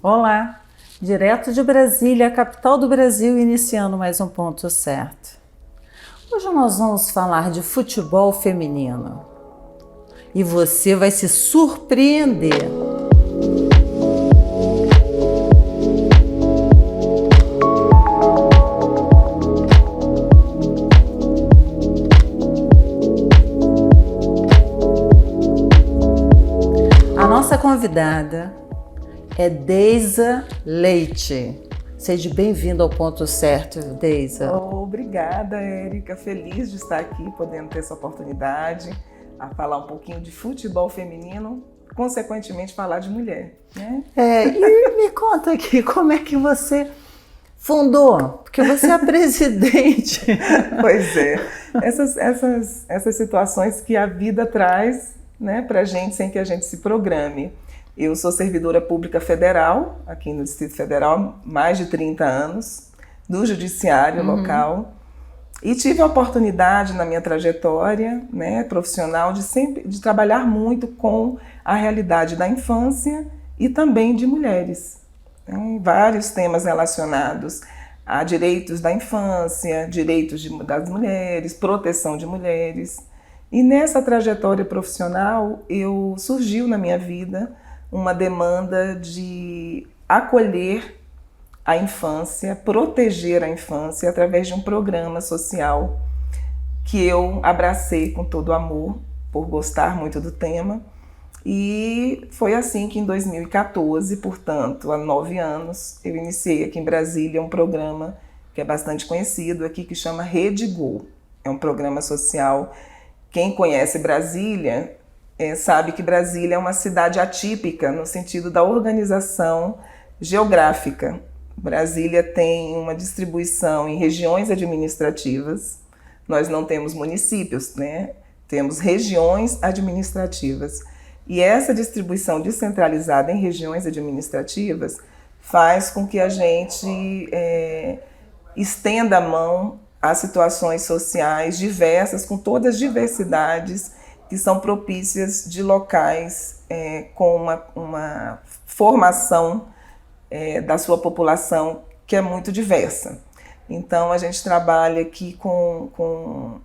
Olá, direto de Brasília, a capital do Brasil, iniciando mais um Ponto Certo. Hoje nós vamos falar de futebol feminino e você vai se surpreender. A nossa convidada é Deisa Leite. Seja bem-vinda ao Ponto Certo, Deisa. Obrigada, Érica. Feliz de estar aqui, podendo ter essa oportunidade a falar um pouquinho de futebol feminino, consequentemente falar de mulher, né? E me conta aqui, como é que você fundou? Porque você é a presidente. Pois é, essas situações que a vida traz, né, pra gente sem que a gente se programe. Eu sou servidora pública federal, aqui no Distrito Federal, mais de 30 anos, do judiciário local, e tive a oportunidade na minha trajetória, né, profissional de trabalhar muito com a realidade da infância e também de mulheres, né, vários temas relacionados a direitos da infância, direitos das mulheres, proteção de mulheres. E nessa trajetória profissional, surgiu na minha vida uma demanda de acolher a infância, proteger a infância através de um programa social que eu abracei com todo amor, por gostar muito do tema. E foi assim que em 2014, portanto, há 9 anos, eu iniciei aqui em Brasília um programa que é bastante conhecido aqui, que chama Rede Go. É um programa social. Quem conhece Brasília sabe que Brasília é uma cidade atípica no sentido da organização geográfica. Brasília tem uma distribuição em regiões administrativas. Nós não temos municípios, né? Temos regiões administrativas. E essa distribuição descentralizada em regiões administrativas faz com que a gente estenda a mão a situações sociais diversas, com todas as diversidades que são propícias de locais com uma formação da sua população que é muito diversa. Então, a gente trabalha aqui com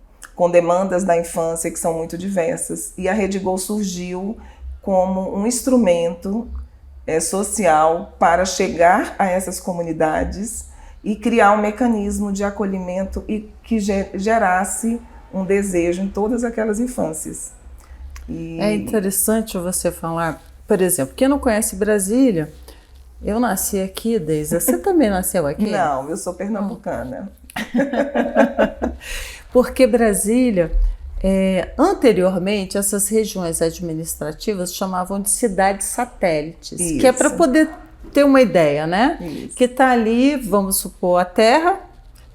demandas da infância que são muito diversas. E a Rede Go surgiu como um instrumento social para chegar a essas comunidades e criar um mecanismo de acolhimento e que gerasse um desejo em todas aquelas infâncias. É interessante você falar, por exemplo, quem não conhece Brasília, eu nasci aqui, Deisa. Você também nasceu aqui? Não, eu sou pernambucana. Porque Brasília, anteriormente, essas regiões administrativas chamavam de cidades satélites, Isso. Que é para poder ter uma ideia, né? Isso. Que está ali, vamos supor, a Terra,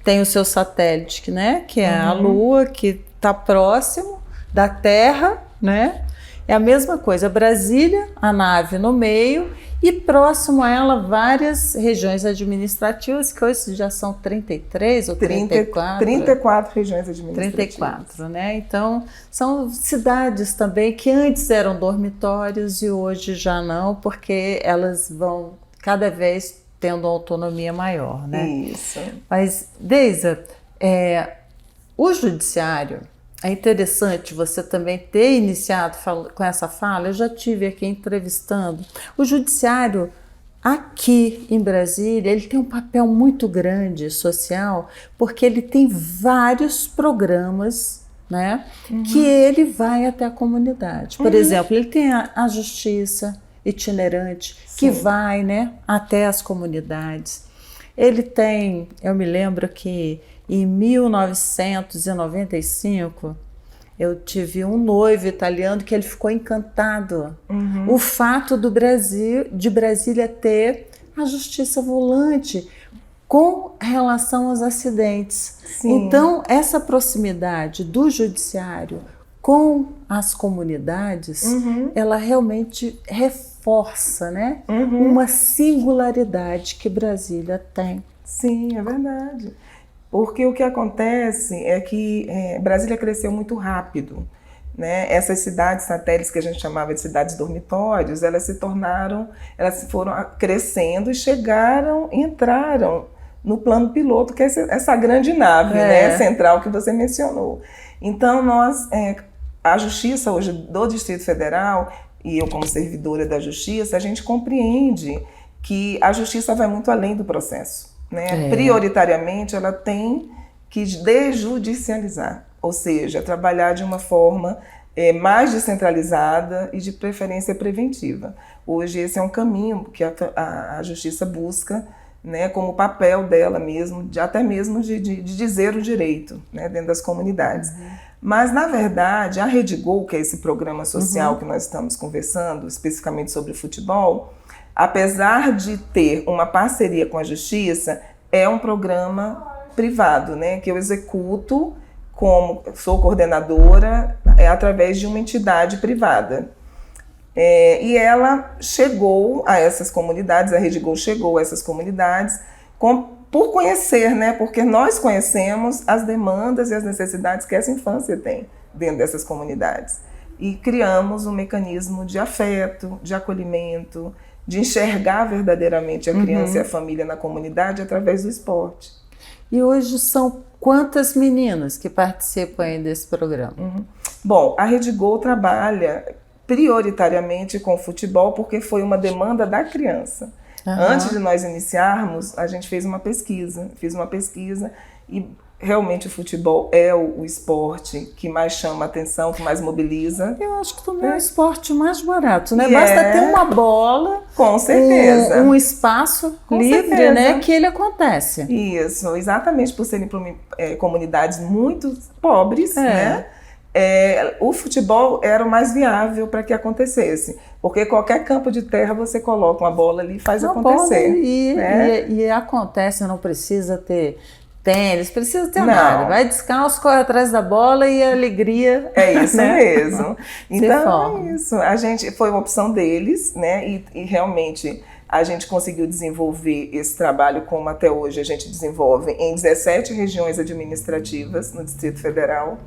tem o seu satélite, né? Que é a Lua, que está próximo da Terra, né? É a mesma coisa, Brasília, a nave no meio e próximo a ela várias regiões administrativas, que hoje já são 33 ou 34? 34 regiões administrativas. 34, né? Então, são cidades também que antes eram dormitórios e hoje já não, porque elas vão cada vez tendo autonomia maior, né? Isso. Mas, Deisa, o judiciário, é interessante você também ter iniciado com essa fala. Eu já estive aqui entrevistando. O judiciário aqui em Brasília, ele tem um papel muito grande social, porque ele tem vários programas, né, que ele vai até a comunidade. Por exemplo, ele tem a justiça itinerante, que vai, né, até as comunidades. Ele tem, eu me lembro que em 1995, eu tive um noivo italiano que ele ficou encantado. O fato de Brasília ter a justiça volante com relação aos acidentes. Sim. Então, essa proximidade do judiciário com as comunidades, ela realmente reforça, né, uma singularidade que Brasília tem. Sim, é verdade. Porque o que acontece é que Brasília cresceu muito rápido. né? Essas cidades satélites que a gente chamava de cidades dormitórios, elas foram crescendo e entraram no plano piloto, que é essa grande nave, né, central que você mencionou. Então, a Justiça hoje do Distrito Federal, e eu como servidora da Justiça, a gente compreende que a Justiça vai muito além do processo, né? Prioritariamente, ela tem que desjudicializar, ou seja, trabalhar de uma forma mais descentralizada e de preferência preventiva. Hoje esse é um caminho que a Justiça busca, né, como papel dela mesmo, até mesmo de dizer o direito, né, dentro das comunidades. Mas, na verdade, a Rede Gol, que é esse programa social que nós estamos conversando, especificamente sobre o futebol, apesar de ter uma parceria com a Justiça, é um programa privado, né, que eu executo como sou coordenadora através de uma entidade privada. E ela chegou a essas comunidades, a Rede Gol chegou a essas comunidades por conhecer, né, porque nós conhecemos as demandas e as necessidades que essa infância tem dentro dessas comunidades. E criamos um mecanismo de afeto, de acolhimento, de enxergar verdadeiramente a criança e a família na comunidade através do esporte. E hoje são quantas meninas que participam aí desse programa? Bom, a Rede Gol trabalha prioritariamente com futebol porque foi uma demanda da criança. Antes de nós iniciarmos, a gente fiz uma pesquisa e realmente o futebol é o esporte que mais chama a atenção, que mais mobiliza. Eu acho que também é o esporte mais barato, né? Basta ter uma bola, com certeza, um espaço livre, né? Que ele acontece. Isso, exatamente por serem comunidades muito pobres, né? O futebol era o mais viável para que acontecesse, porque qualquer campo de terra você coloca uma bola ali e faz acontecer. E acontece, não precisa ter tênis, precisa ter nada. Vai descalço, corre atrás da bola e a alegria. É isso, né? Mesmo. Então é isso. A gente foi uma opção deles, né? E realmente a gente conseguiu desenvolver esse trabalho como até hoje a gente desenvolve em 17 regiões administrativas no Distrito Federal,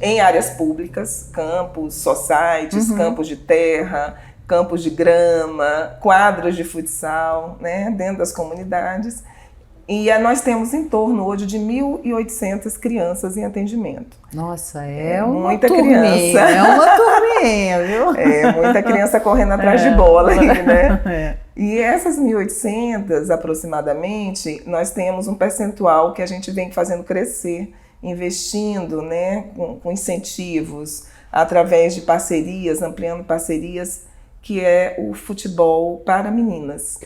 em áreas públicas, campos, societies, campos de terra, campos de grama, quadras de futsal, né? Dentro das comunidades. E nós temos em torno hoje de 1.800 crianças em atendimento. Nossa, é uma muita turminha, criança. É uma turminha, viu? Muita criança correndo atrás de bola aí, né? E essas 1.800 aproximadamente, nós temos um percentual que a gente vem fazendo crescer, investindo, né, com incentivos, através de parcerias, ampliando parcerias, que é o futebol para meninas.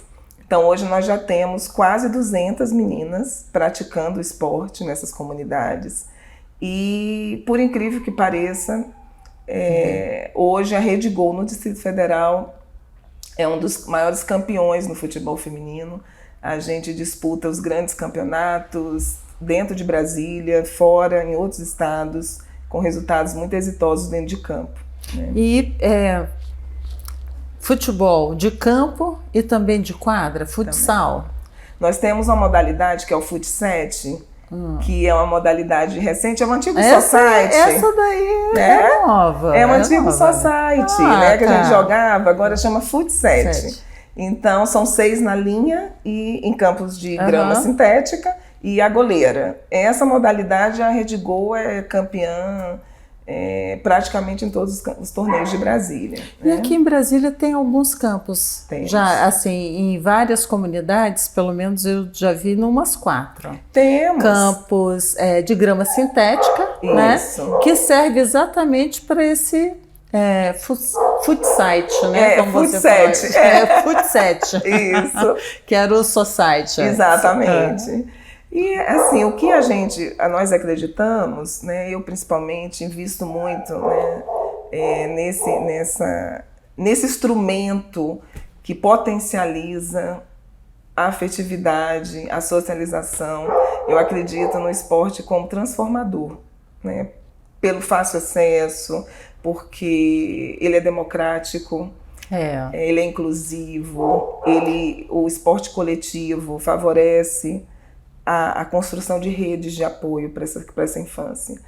Então, hoje nós já temos quase 200 meninas praticando esporte nessas comunidades. E, por incrível que pareça, hoje a Rede Gol no Distrito Federal é um dos maiores campeões no futebol feminino. A gente disputa os grandes campeonatos dentro de Brasília, fora, em outros estados, com resultados muito exitosos dentro de campo, né? E futebol de campo e também de quadra, futsal. Também. Nós temos uma modalidade que é o Fut7, que é uma modalidade recente, é um antigo society. Essa daí é nova. É um antigo society, né, que a gente jogava, agora chama Fut7. Então, são 6 na linha e em campos de grama sintética e a goleira. Essa modalidade, a Rede Gol é campeã praticamente em todos os torneios de Brasília. E aqui em Brasília tem alguns campos. Temos. Já, assim, em várias comunidades, pelo menos eu já vi numas 4. Temos. Campos de grama sintética, né? Que serve exatamente para esse Fut7, né? Como Fut7. Fut7. Isso. Que era o society. Exatamente. E assim, o que nós acreditamos, né, eu principalmente invisto muito, né, nesse instrumento que potencializa a afetividade, a socialização. Eu acredito no esporte como transformador, né, pelo fácil acesso, porque ele é democrático, ele é inclusivo, o esporte coletivo favorece a construção de redes de apoio para essa infância.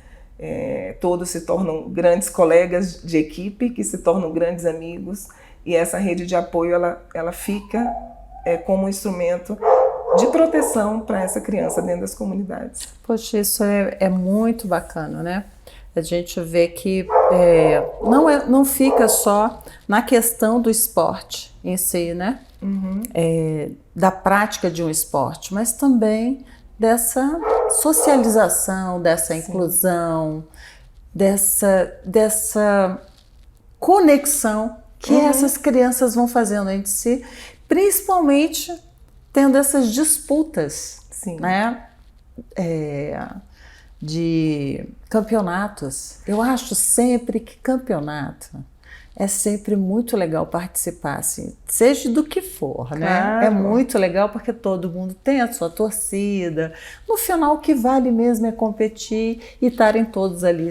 Todos se tornam grandes colegas de equipe, que se tornam grandes amigos, e essa rede de apoio ela fica como um instrumento de proteção para essa criança dentro das comunidades. Poxa, isso é muito bacana, né? A gente vê que não fica só na questão do esporte em si, né? Uhum. Da prática de um esporte, mas também dessa socialização, dessa inclusão, dessa conexão que essas crianças vão fazendo entre si, principalmente tendo essas disputas, né? De campeonatos. Eu acho sempre que campeonato é sempre muito legal participar, assim, seja do que for, né? Claro. É muito legal porque todo mundo tem a sua torcida. No final, o que vale mesmo é competir e estarem todos ali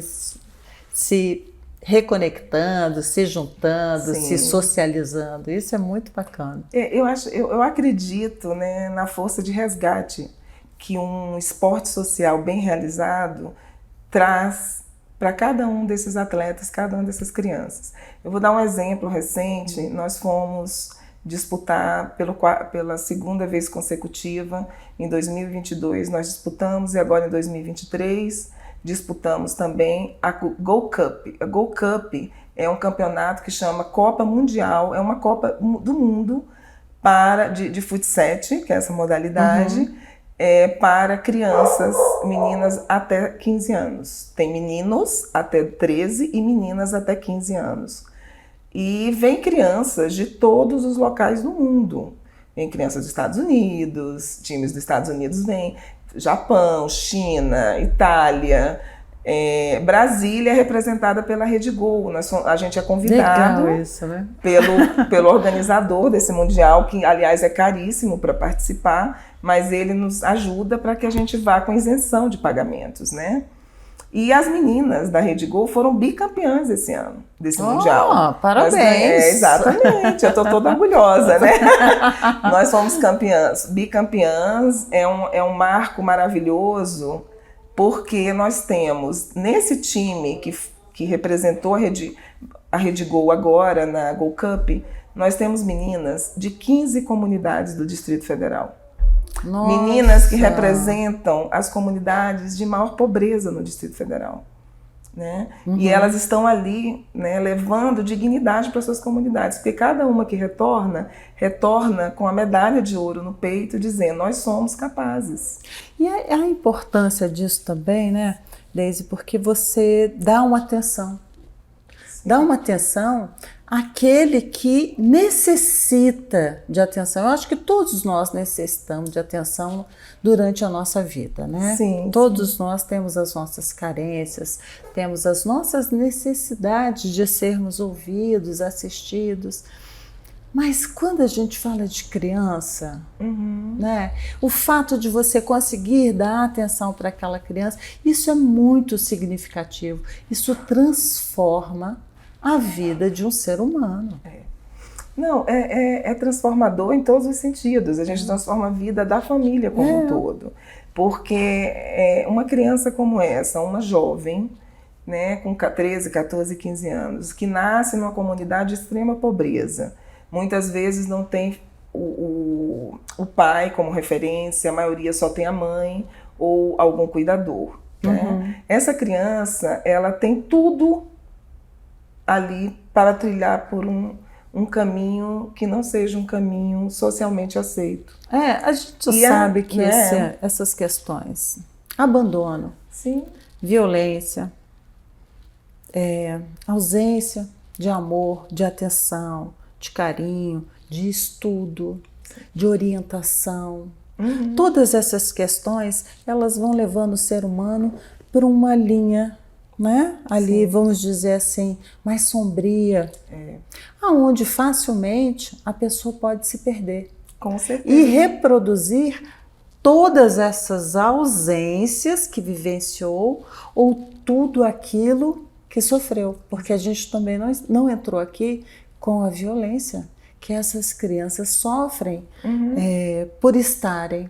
se reconectando, se juntando, se socializando. Isso é muito bacana. Eu acredito, né, na força de resgate que um esporte social bem realizado traz para cada um desses atletas, cada uma dessas crianças. Eu vou dar um exemplo recente. Nós fomos disputar pela segunda vez consecutiva. Em 2022 nós disputamos, e agora em 2023 disputamos também a Go Cup. A Go Cup é um campeonato que chama Copa Mundial, é uma Copa do Mundo de futsal, que é essa modalidade, para crianças, meninas até 15 anos. Tem meninos até 13 e meninas até 15 anos. E vem crianças de todos os locais do mundo. Vem crianças dos Estados Unidos, times dos Estados Unidos vêm, Japão, China, Itália, Brasília é representada pela Rede Gol. A gente é convidado isso, né? pelo organizador desse mundial, que aliás é caríssimo para participar, mas ele nos ajuda para que a gente vá com isenção de pagamentos, né? E as meninas da Rede Gol foram bicampeãs esse ano, desse mundial. Parabéns! Exatamente, eu estou toda orgulhosa, né? Nós fomos bicampeãs, é um marco maravilhoso, porque nós temos, nesse time que representou a Rede Gol agora, na Go Cup, nós temos meninas de 15 comunidades do Distrito Federal. Nossa. Meninas que representam as comunidades de maior pobreza no Distrito Federal, né? E elas estão ali, né, levando dignidade para suas comunidades, porque cada uma que retorna com a medalha de ouro no peito, dizendo: nós somos capazes. E a importância disso também, né, Deise, porque você dá uma atenção. Dá uma atenção àquele que necessita de atenção. Eu acho que todos nós necessitamos de atenção durante a nossa vida, né? Sim, todos nós temos as nossas carências, temos as nossas necessidades de sermos ouvidos, assistidos. Mas quando a gente fala de criança, né, o fato de você conseguir dar atenção para aquela criança, isso é muito significativo. Isso transforma a vida de um ser humano. Não, é transformador em todos os sentidos. A gente transforma a vida da família como um todo. Porque uma criança como essa, uma jovem, né, com 13, 14, 15 anos, que nasce numa comunidade de extrema pobreza, muitas vezes não tem o pai como referência, a maioria só tem a mãe ou algum cuidador. Né? Essa criança, ela tem tudo ali para trilhar por um caminho que não seja um caminho socialmente aceito. A gente sabe que essas questões, abandono, violência, ausência de amor, de atenção, de carinho, de estudo, de orientação, todas essas questões, elas vão levando o ser humano por uma linha, né? Ali, vamos dizer assim, mais sombria, aonde facilmente a pessoa pode se perder. Com certeza. E reproduzir todas essas ausências que vivenciou ou tudo aquilo que sofreu. Porque a gente também não entrou aqui com a violência que essas crianças sofrem por estarem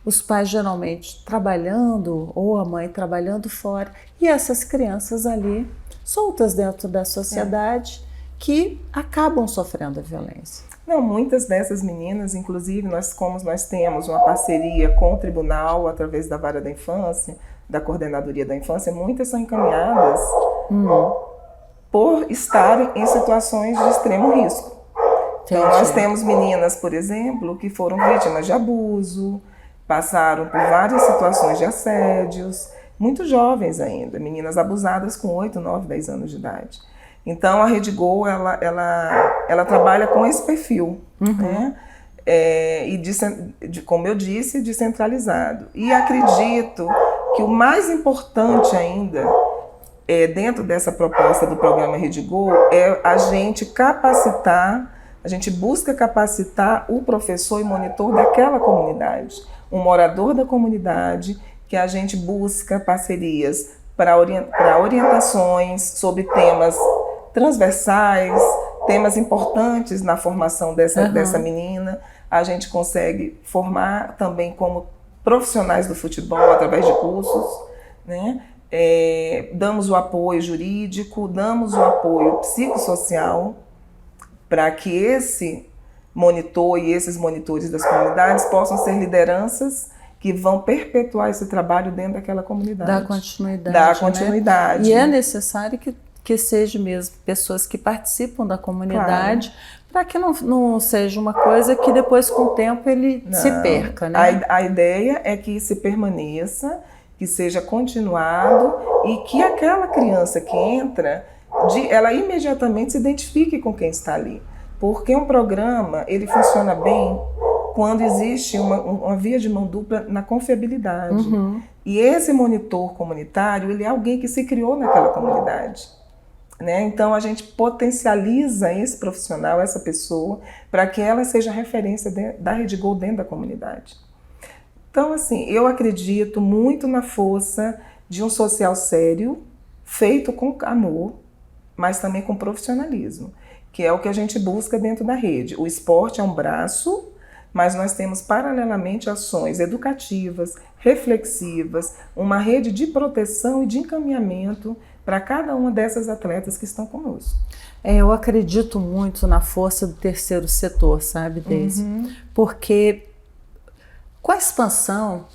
os pais geralmente trabalhando ou a mãe trabalhando fora e essas crianças ali soltas dentro da sociedade que acabam sofrendo a violência. Não, muitas dessas meninas, inclusive, como nós temos uma parceria com o tribunal através da Vara da Infância, da Coordenadoria da Infância, muitas são encaminhadas por estarem em situações de extremo risco. Então, nós temos meninas, por exemplo, que foram vítimas de abuso, passaram por várias situações de assédios, muito jovens ainda, meninas abusadas com 8, 9, 10 anos de idade. Então, a Rede Go, ela trabalha com esse perfil, né? E, como eu disse, descentralizado. E acredito que o mais importante ainda, dentro dessa proposta do programa Rede Go, é a gente capacitar, a gente busca capacitar o professor e monitor daquela comunidade, um morador da comunidade, que a gente busca parcerias para orientações sobre temas transversais, temas importantes na formação dessa menina. A gente consegue formar também como profissionais do futebol através de cursos, né? Damos o apoio jurídico, damos o apoio psicossocial para que esse monitor e esses monitores das comunidades possam ser lideranças que vão perpetuar esse trabalho dentro daquela comunidade. Dar continuidade. Dar continuidade. Né? E é necessário que sejam mesmo pessoas que participam da comunidade, para que não seja uma coisa que depois, com o tempo, ele se perca. Né? A ideia é que se permaneça, que seja continuado e que aquela criança que entra, ela imediatamente se identifique com quem está ali. Porque um programa, ele funciona bem quando existe uma via de mão dupla na confiabilidade. E esse monitor comunitário, ele é alguém que se criou naquela comunidade. Né? Então, a gente potencializa esse profissional, essa pessoa, para que ela seja referência da Rede Go dentro da comunidade. Então, assim, eu acredito muito na força de um social sério, feito com amor, mas também com profissionalismo, que é o que a gente busca dentro da rede. O esporte é um braço, mas nós temos paralelamente ações educativas, reflexivas, uma rede de proteção e de encaminhamento para cada uma dessas atletas que estão conosco. Eu acredito muito na força do terceiro setor, sabe, Deise? Porque com a expansão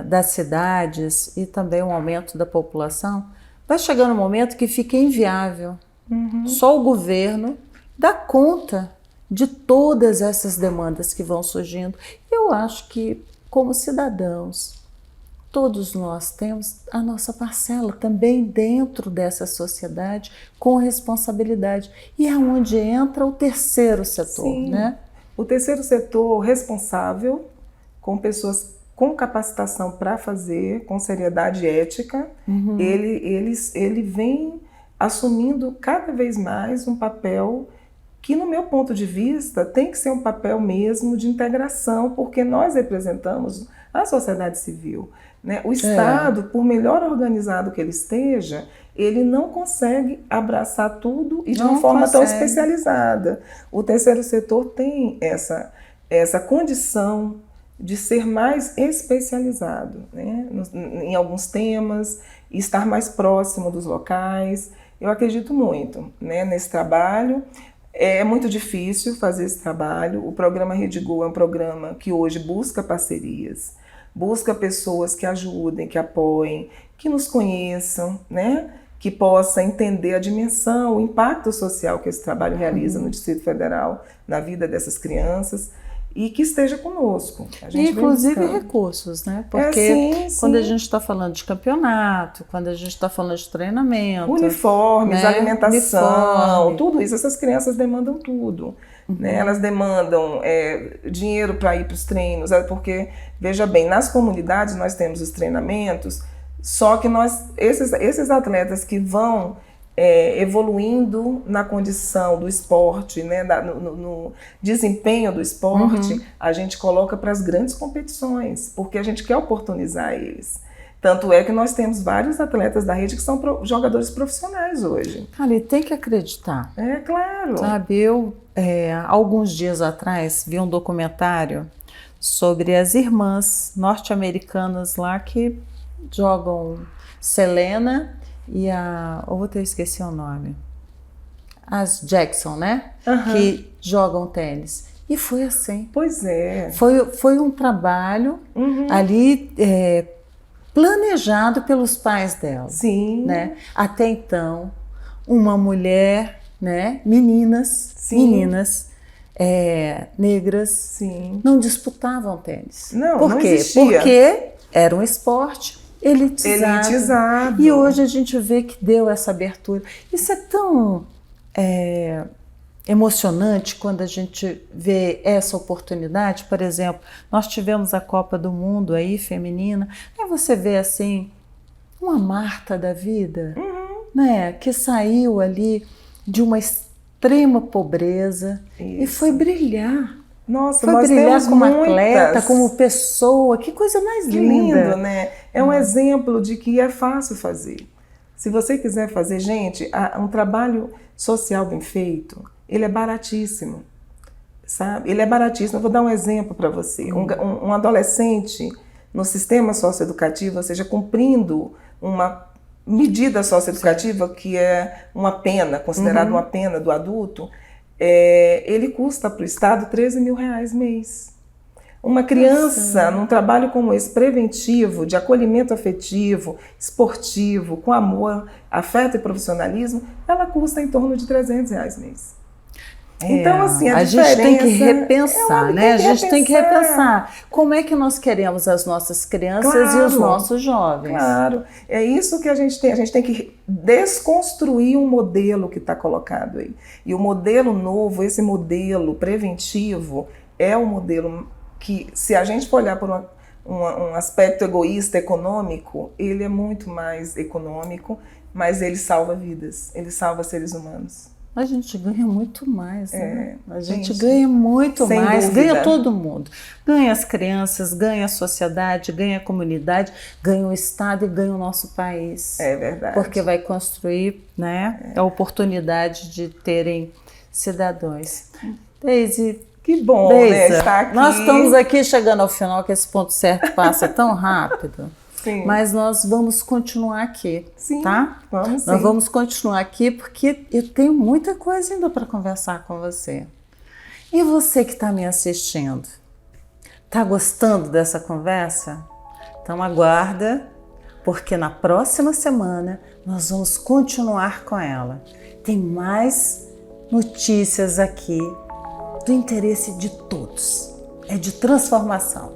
das cidades e também o aumento da população, vai chegando um momento que fica inviável. Só o governo dá conta de todas essas demandas que vão surgindo. Eu acho que, como cidadãos, todos nós temos a nossa parcela também dentro dessa sociedade com responsabilidade. E é onde entra o terceiro setor, Sim. né? O terceiro setor responsável, com pessoas com capacitação para fazer, com seriedade ética, ele vem assumindo cada vez mais um papel que, no meu ponto de vista, tem que ser um papel mesmo de integração, porque nós representamos a sociedade civil. Né? O Estado, por melhor organizado que ele esteja, ele não consegue abraçar tudo e de uma forma tão especializada. O terceiro setor tem essa condição de ser mais especializado, né? Em alguns temas, e estar mais próximo dos locais. Eu acredito muito, né, nesse trabalho. É muito difícil fazer esse trabalho. O programa Rede Go é um programa que hoje busca parcerias, busca pessoas que ajudem, que apoiem, que nos conheçam, né? Que possa entender a dimensão, o impacto social que esse trabalho realiza no Distrito Federal, na vida dessas crianças, e que esteja conosco. E, inclusive, recursos, né? Porque sim. Quando a gente está falando de campeonato, quando a gente está falando de treinamento... Uniformes, né? alimentação, tudo isso, essas crianças demandam tudo. Né? Elas demandam dinheiro para ir para os treinos, porque, veja bem, nas comunidades nós temos os treinamentos, só que esses atletas que vão evoluindo na condição do esporte, né, no desempenho do esporte, a gente coloca para as grandes competições, porque a gente quer oportunizar eles. Tanto é que nós temos vários atletas da rede que são jogadores profissionais hoje. Ali tem que acreditar. É claro. Sabe, eu, alguns dias atrás, vi um documentário sobre as irmãs norte-americanas lá que jogam Selena e outra eu esqueci o nome, as Jackson, né? Que jogam tênis. E foi assim. Pois é. Foi um trabalho ali planejado pelos pais dela. Sim. Né? Até então, uma mulher, né? Meninas negras Sim. não disputavam tênis. Não, Por não quê? existia. Porque era um esporte elitizado. E hoje a gente vê que deu essa abertura. Isso é tão emocionante quando a gente vê essa oportunidade. Por exemplo, nós tivemos a Copa do Mundo aí, feminina, aí você vê assim, uma Marta da vida, né, que saiu ali de uma extrema pobreza e foi brilhar. Nossa, foi nós brilhar temos como muitas... atleta, como pessoa, que coisa mais que linda. lindo, né? É um exemplo de que é fácil fazer. Se você quiser fazer, gente, um trabalho social bem feito, ele é baratíssimo, sabe? Ele é baratíssimo. Eu vou dar um exemplo para você. Um adolescente no sistema socioeducativo, ou seja, cumprindo uma medida socioeducativa que é uma pena, considerada uma pena do adulto, ele custa para o Estado R$13 mil mês. Uma criança, num trabalho como esse, preventivo, de acolhimento afetivo, esportivo, com amor, afeto e profissionalismo, ela custa em torno de R$300 mês. Então, assim, a gente tem que repensar, né? A gente tem que repensar como é que nós queremos as nossas crianças e os nossos jovens. Claro, é isso que a gente tem que desconstruir um modelo que está colocado aí. E o modelo novo, esse modelo preventivo, é o modelo que, se a gente for olhar por um aspecto egoísta econômico, ele é muito mais econômico, mas ele salva vidas, ele salva seres humanos. A gente ganha muito mais, né? A gente ganha muito mais, dúvida. Ganha todo mundo. Ganha as crianças, ganha a sociedade, ganha a comunidade, ganha o Estado e ganha o nosso país. É verdade. Porque vai construir, né, a oportunidade de terem cidadãos. Deise, que bom, né, estar aqui. Nós estamos aqui chegando ao final, que esse ponto certo passa tão rápido. Sim. Mas nós vamos continuar aqui, sim, tá? Vamos sim. Nós vamos continuar aqui porque eu tenho muita coisa ainda para conversar com você. E você que está me assistindo, está gostando dessa conversa? Então aguarda, porque na próxima semana nós vamos continuar com ela. Tem mais notícias aqui do interesse de todos. É de transformação.